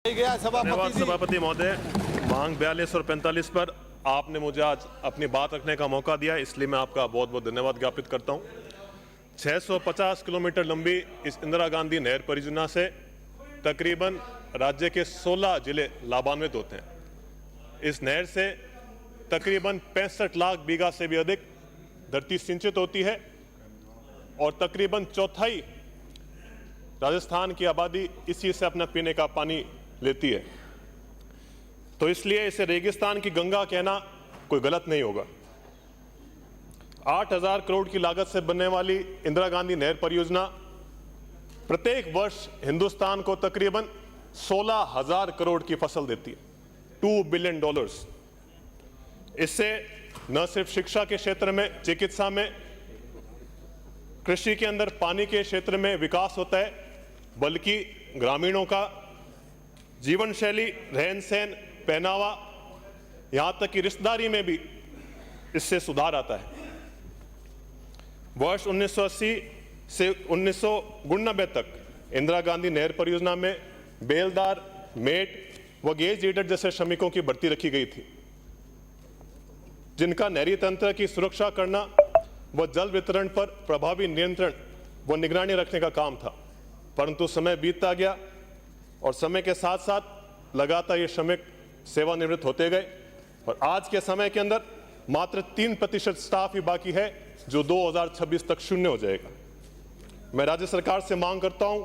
धन्यवाद सभापति महोदय। मांग 42 और 45 पर आपने मुझे आज अपनी बात रखने का मौका दिया, इसलिए मैं आपका बहुत बहुत धन्यवाद ज्ञापित करता हूं। 650 किलोमीटर लंबी इस इंदिरा गांधी नहर परियोजना से तकरीबन राज्य के 16 जिले लाभान्वित होते हैं। इस नहर से तकरीबन 65 लाख बीघा से भी अधिक धरती सिंचित होती है और तकरीबन चौथाई राजस्थान की आबादी इसी से अपना पीने का पानी लेती है। तो इसलिए इसे रेगिस्तान की गंगा कहना कोई गलत नहीं होगा। 8000 करोड़ की लागत से बनने वाली इंदिरा गांधी नहर परियोजना प्रत्येक वर्ष हिंदुस्तान को तकरीबन 16,000 करोड़ की फसल देती है, $2 बिलियन। इससे न सिर्फ शिक्षा के क्षेत्र में, चिकित्सा में, कृषि के अंदर पानी के क्षेत्र में विकास होता है, बल्कि ग्रामीणों का जीवन शैली, रहन सहन, पहनावा, यहां तक कि रिश्तेदारी में भी इससे सुधार आता है। वर्ष 1980 से 1999 तक इंदिरा गांधी नहर परियोजना में बेलदार, मेट व गेज रीडर जैसे श्रमिकों की भर्ती रखी गई थी, जिनका नहरी तंत्र की सुरक्षा करना व जल वितरण पर प्रभावी नियंत्रण व निगरानी रखने का काम था। परंतु समय बीतता गया और समय के साथ साथ लगातार ये श्रमिक सेवानिवृत्त होते गए और आज के समय के अंदर मात्र 3% स्टाफ ही बाकी है, जो 2026 तक शून्य हो जाएगा। मैं राज्य सरकार से मांग करता हूं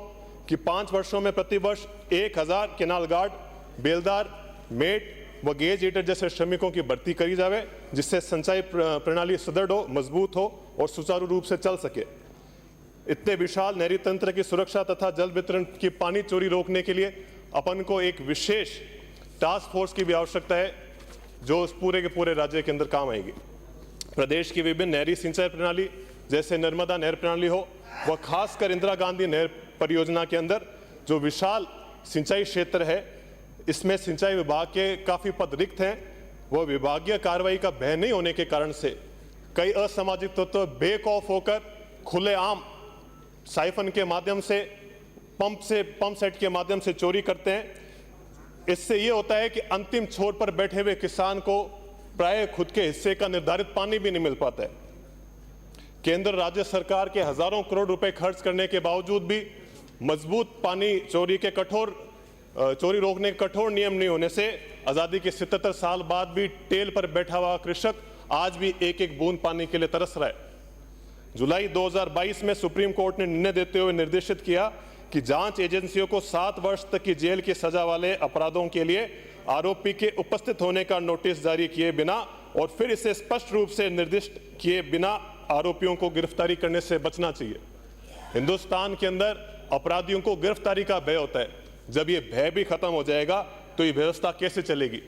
कि 5 वर्षों में प्रतिवर्ष 1000 केनाल गार्ड, बेलदार, मेट व गेज रीडर जैसे श्रमिकों की भर्ती करी जाए, जिससे सिंचाई प्रणाली सुदृढ़ हो, मजबूत हो और सुचारू रूप से चल सके। इतने विशाल नहरी तंत्र की सुरक्षा तथा जल वितरण की पानी चोरी रोकने के लिए अपन को एक विशेष टास्क फोर्स की भी आवश्यकता है, जो इस पूरे के पूरे राज्य के अंदर काम आएगी। प्रदेश की विभिन्न नहरी सिंचाई प्रणाली जैसे नर्मदा नहर प्रणाली हो व खासकर इंदिरा गांधी नहर परियोजना के अंदर जो विशाल सिंचाई क्षेत्र है, इसमें सिंचाई विभाग के काफी पद रिक्त हैं। वह विभागीय कार्रवाई का भय नहीं होने के कारण से कई असामाजिक तत्व बेखौफ होकर खुलेआम साइफन के माध्यम से, पंप सेट के माध्यम से चोरी करते हैं। इससे यह होता है कि अंतिम छोर पर बैठे हुए किसान को प्राय खुद के हिस्से का निर्धारित पानी भी नहीं मिल पाता है। केंद्र राज्य सरकार के हजारों करोड़ रुपए खर्च करने के बावजूद भी मजबूत पानी चोरी रोकने के कठोर नियम नहीं होने से आजादी के 77 साल बाद भी टेल पर बैठा हुआ कृषक आज भी एक एक बूंद पानी के लिए तरस रहा है। जुलाई 2022 में सुप्रीम कोर्ट ने निर्णय देते हुए निर्देशित किया कि जांच एजेंसियों को 7 वर्ष तक की जेल की सजा वाले अपराधों के लिए आरोपी के उपस्थित होने का नोटिस जारी किए बिना और फिर इसे स्पष्ट रूप से निर्दिष्ट किए बिना आरोपियों को गिरफ्तारी करने से बचना चाहिए। हिंदुस्तान के अंदर अपराधियों को गिरफ्तारी का भय होता है, जब ये भय भी खत्म हो जाएगा तो ये व्यवस्था कैसे चलेगी।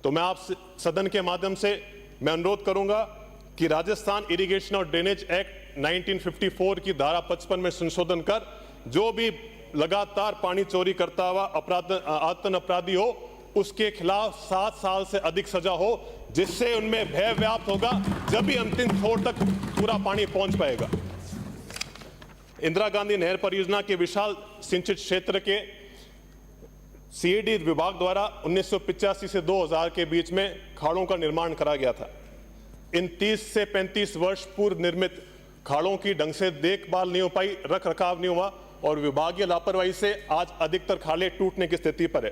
तो मैं आप सदन के माध्यम से मैं अनुरोध करूंगा कि राजस्थान इरिगेशन और ड्रेनेज एक्ट 1954 की धारा 55 में संशोधन कर जो भी लगातार पानी चोरी करता हुआ आतंक अपराधी हो, उसके खिलाफ 7 साल से अधिक सजा हो, जिससे उनमें भय व्याप्त होगा, जब भी अंतिम छोर तक पूरा पानी पहुंच पाएगा। इंदिरा गांधी नहर परियोजना के विशाल सिंचित क्षेत्र के सीईडी विभाग द्वारा 1985 से 2000 के बीच में खाड़ों का निर्माण करा गया था। इन 30 से 35 वर्ष पूर्व निर्मित खाड़ों की ढंग से देखभाल नहीं हो पाई, रख रखाव नहीं हुआ और विभागीय लापरवाही से आज अधिकतर खाड़े टूटने की स्थिति पर है।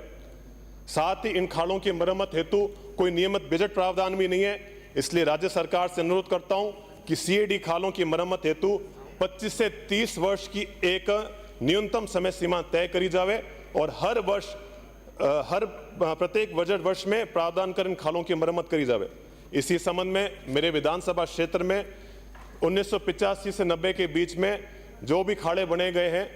साथ ही इन खाड़ों की मरम्मत हेतु कोई नियमित बजट प्रावधान भी नहीं है। इसलिए राज्य सरकार से अनुरोध करता हूं कि सीईडी खालों की मरम्मत हेतु 25 से 30 वर्ष की एक न्यूनतम समय सीमा तय करी जाए और हर प्रत्येक बजट वर्ष में प्रावधान कर इन खालों की मरम्मत करी जाए। इसी संबंध में मेरे विधानसभा क्षेत्र में 1985 से 90 के बीच में जो भी खाड़े बने गए हैं,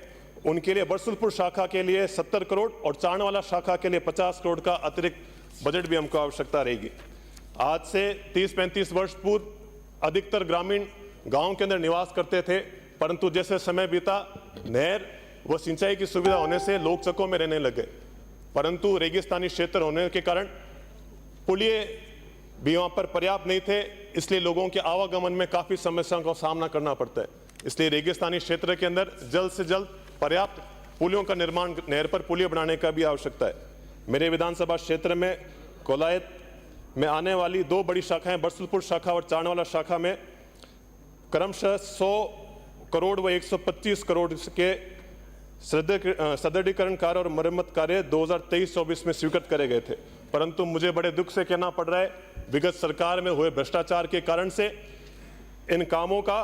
उनके लिए बरसुलपुर शाखा के लिए 70 करोड़ और चाणवाला शाखा के लिए 50 करोड़ का अतिरिक्त बजट भी हमको आवश्यकता रहेगी। आज से 30-35 वर्ष पूर्व अधिकतर ग्रामीण गांव के अंदर निवास करते थे, परंतु जैसे समय बीता नहर व सिंचाई की सुविधा होने से लोग चकों में रहने लगे, परंतु रेगिस्तानी क्षेत्र होने के कारण पुलिये भी वहां पर पर्याप्त नहीं थे, इसलिए लोगों के आवागमन में काफी समस्याओं का सामना करना पड़ता है। इसलिए रेगिस्तानी क्षेत्र के अंदर जल्द से जल्द पर्याप्त पुलियों का निर्माण, नहर पर पुलिया बनाने का भी आवश्यकता है। मेरे विधानसभा क्षेत्र में कोलायत में आने वाली 2 बड़ी शाखाएं बरसुलपुर शाखा और चाणवाला शाखा में क्रमशः 100 करोड़ व 125 करोड़ के सुदृढ़ीकरण कार्य और मरम्मत कार्य 2023-24 में स्वीकृत करे गए थे, परंतु मुझे बड़े दुख से कहना पड़ रहा है, विगत सरकार में हुए भ्रष्टाचार के कारण से इन कामों का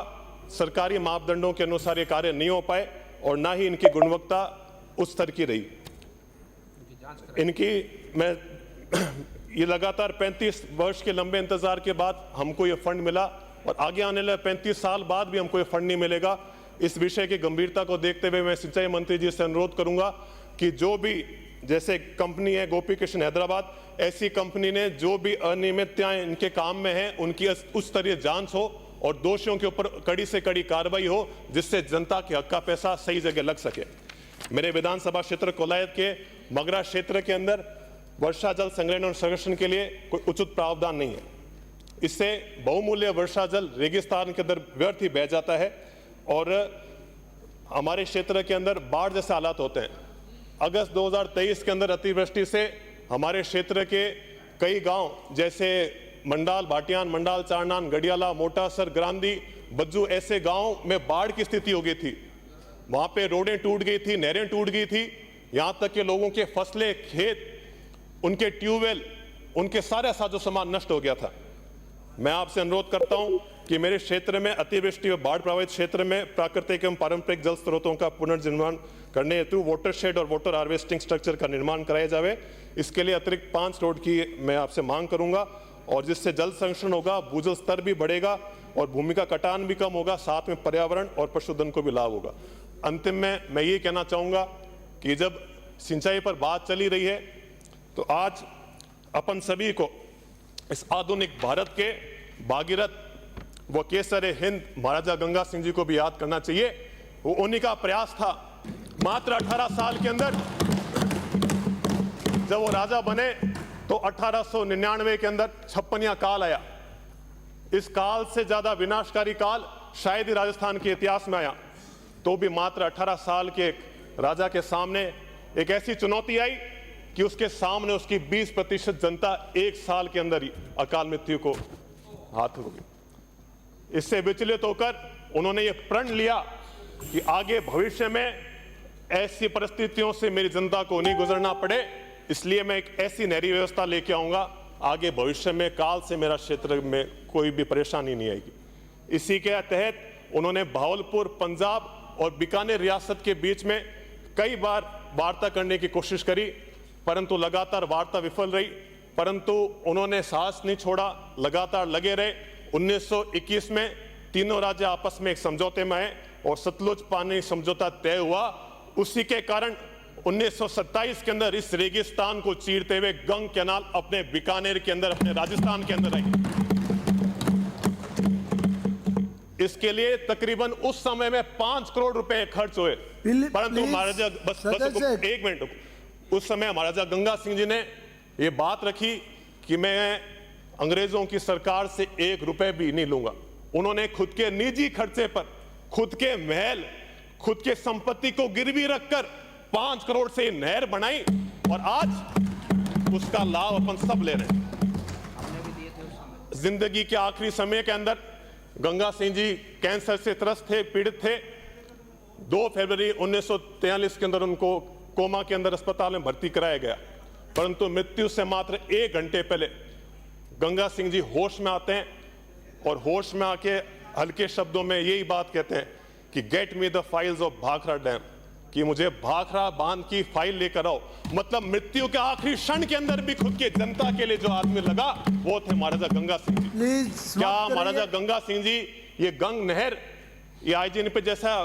सरकारी मापदंडों के अनुसार ये कार्य नहीं हो पाए और ना ही इनकी गुणवत्ता उस स्तर की रही। इनकी मैं ये लगातार 35 वर्ष के लंबे इंतजार के बाद हमको ये फंड मिला और आगे आने वाले 35 साल बाद भी हमको ये फंड नहीं मिलेगा। इस विषय की गंभीरता को देखते हुए मैं सिंचाई मंत्री जी से अनुरोध करूंगा कि जो भी, जैसे कंपनी है गोपी कृष्ण हैदराबाद, ऐसी कंपनी ने जो भी अनियमितताएं इनके काम में हैं उनकी उच्च स्तरीय जांच हो और दोषियों के ऊपर कड़ी से कड़ी कार्रवाई हो, जिससे जनता के हक का पैसा सही जगह लग सके। मेरे विधानसभा क्षेत्र कोलायत के मगरा क्षेत्र के अंदर वर्षा जल संग्रहण और संरक्षण के लिए कोई उचित प्रावधान नहीं है। इससे बहुमूल्य वर्षा जल रेगिस्तान के अंदर व्यर्थ ही बह जाता है और हमारे क्षेत्र के अंदर बाढ़ जैसे हालात होते हैं। अगस्त 2023 के अंदर अतिवृष्टि से हमारे क्षेत्र के कई गांव जैसे मंडाल, भाटियान, मंडाल, चारनान, गडियाला, मोटासर, ग्रांदी, बज्जू, ऐसे गांव में बाढ़ की स्थिति हो गई थी। वहां पे रोडें टूट गई थी, नहरें टूट गई थी, यहां तक कि लोगों के फसलें, खेत, उनके ट्यूबवेल, उनके सारे साजो सामान नष्ट हो गया था। मैं आपसे अनुरोध करता हूं कि मेरे क्षेत्र में अतिवृष्टि व बाढ़ प्रभावित क्षेत्र में प्राकृतिक एवं पारंपरिक जल स्रोतों का पुनर्निर्माण करने हेतु वाटरशेड और वाटर हार्वेस्टिंग स्ट्रक्चर का निर्माण कराया जाए। इसके लिए अतिरिक्त 5 करोड़ की मैं आपसे मांग करूंगा और जिससे जल संरक्षण होगा, भूजल स्तर भी बढ़ेगा और भूमि का कटान भी कम होगा, साथ में पर्यावरण और पशुधन को भी लाभ होगा। अंतिम में मैं ये कहना चाहूंगा कि जब सिंचाई पर बात चली रही है तो आज अपन सभी को इस आधुनिक भारत के भागीरथ व केसर हिंद महाराजा गंगा सिंह जी को भी याद करना चाहिए। वो उन्हीं का प्रयास था, मात्र 18 साल के अंदर जब वो राजा बने तो 1899 के अंदर छप्पनिया काल आया। इस काल से ज्यादा विनाशकारी काल शायद ही राजस्थान के इतिहास में आया। तो भी मात्र 18 साल के राजा के सामने एक ऐसी चुनौती आई कि उसके सामने उसकी 20% जनता 1 साल के अंदर ही अकाल मृत्यु को हाथ हो गई। इससे विचलित होकर उन्होंने ये प्रण लिया कि आगे भविष्य में ऐसी परिस्थितियों से मेरी जनता को नहीं गुजरना पड़े, इसलिए मैं एक ऐसी नहरी व्यवस्था लेके आऊंगा आगे भविष्य में काल से मेरा क्षेत्र में कोई भी परेशानी नहीं आएगी। इसी के तहत उन्होंने भावलपुर, पंजाब और बीकानेर रियासत के बीच में कई बार वार्ता करने की कोशिश करी, परंतु लगातार वार्ता विफल रही। परंतु उन्होंने साहस नहीं छोड़ा, लगातार लगे रहे। 1921 में तीनों राज्य आपस में एक समझौते में आए और सतलुज पानी समझौता तय हुआ। उसी के कारण 1927 के अंदर इस रेगिस्तान को चीरते हुए गंग कैनाल अपने बीकानेर के अंदर, अपने राजस्थान के अंदर आई। इसके लिए तकरीबन उस समय में 5 करोड़ रुपए खर्च हुए, परंतु महाराजा बस एक मिनट, उस समय महाराजा गंगा सिंह जी ने यह बात रखी कि मैं अंग्रेजों की सरकार से 1 रुपए भी नहीं लूंगा। उन्होंने खुद के निजी खर्चे पर खुद के महल, खुद के संपत्ति को गिरवी रखकर 5 करोड़ से नहर बनाई और आज उसका लाभ अपन सब ले रहे हैं। जिंदगी के आखिरी समय के अंदर गंगा सिंह जी कैंसर से त्रस्त थे, पीड़ित थे। 2 फरवरी 1943 के अंदर उनको कोमा के अंदर अस्पताल में भर्ती कराया गया, परंतु मृत्यु से मात्र 1 घंटे पहले गंगा सिंह जी होश में आते हैं और होश में आके हल्के शब्दों में यही बात कहते हैं कि get me the files of Bhakra dam, कि मुझे भाखड़ा बांध की फाइल लेकर आओ। मतलब मृत्यु के आखिरी क्षण के अंदर भी खुद के जनता के लिए जो आदमी लगा वो थे महाराजा गंगा सिंह जी। क्या महाराजा गंगा सिंह जी ये गंग नहर, ये आईजीएनपी जैसा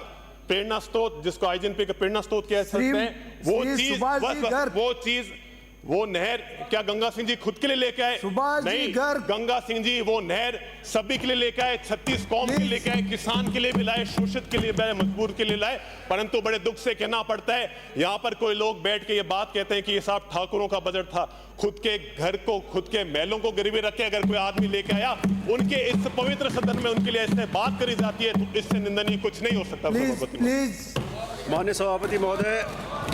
प्रेरणा स्रोत, जिसको आईजीएनपी का प्रेरणा स्रोत कह सकते हैं, वो चीज वो नहर क्या गंगा सिंह जी खुद के लिए लेके आए? नहीं, गंगा सिंह जी वो नहर सभी के लिए लेके आए, 36 कौम के लिए लेके आए, किसान के लिए भी लाए, शोषित के लिए भी लाए, मजबूर के लिए लाए। परंतु बड़े दुख से कहना पड़ता है, यहाँ पर कोई लोग बैठ के ये बात कहते हैं कि ये साहब ठाकुरों का बजट था। खुद के घर को, खुद के महलों को गिरवी रख के अगर कोई आदमी लेके आया, उनके इस पवित्र सदन में उनके लिए ऐसे बात करी जाती है, तो इससे निंदनीय कुछ नहीं हो सकता। माननीय सभापति महोदय,